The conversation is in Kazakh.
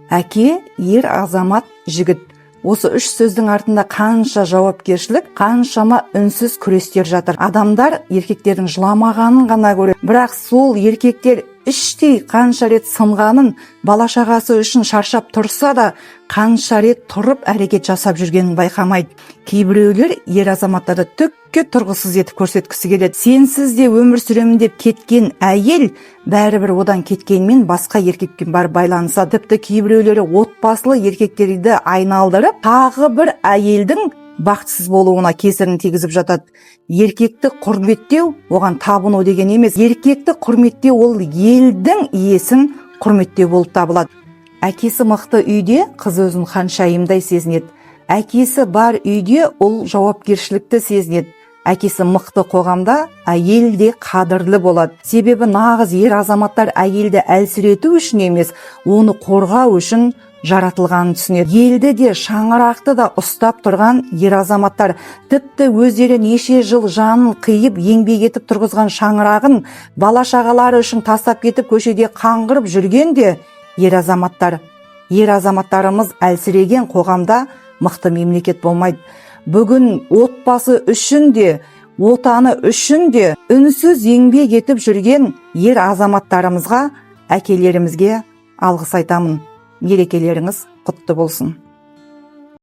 Әке, ер азамат, жігіт. Осы үш сөздің артында қанша жауапкершілік, қаншама үнсіз күрестер жатыр. Адамдар еркектердің жыламағанын ғана көреді. Бірақ сол еркектер іштей қанша рет сынғанын, бала-шағасы үшін шаршап тұрса да, қанша рет тұрып әрекет жасап жүргенін байқамайды. Кейбіреулер ер азаматтарды түкке тұрғысыз етіп көрсеткісі келеді. Сенсіз де өмір сүремін деп кеткен әйел бәрібір одан кеткенмен басқа еркекпен барып байланысады. Тіпті кейбіреулері отбасылы еркектерді айналдырып, тағы бір әйелдің бақытсыз болуына кесірін тигізіп жатады. Еркекті құрметтеу оған табыну деген емес. Еркекті құрметтеу ол елдің иесін құрметтеу болып табылады. Әкесі мықты үйде қыз өзін ханшайымдай сезінеді. Әкесі бар үйде ол жауапкершілікті сезінеді. Әкесі мықты қоғамда әйел де қадірлі болады. Себебі нағыз ер азаматтар әйелді әлсірету үшін емес, оны қорғау үшін жаратылғанын түсінеді. Елді де шаңырақты да ұстап тұрған ер азаматтар, тіпті өздері неше жыл жанын қиып еңбек етіп тұрғызған шаңырағын бала-шағалары үшін тастап кетіп көшеде қаңғырып жүрген де ер азаматтар. Ер азаматтарымыз әлсіреген қоғамда мықты мемлекет болмайды. Бүгін отбасы үшін де, отаны үшін де үнсіз еңбек етіп жүрген ер азаматтарымызға, әкелерімізге алғыс айтамын. Мерекелеріңіз құтты болсын.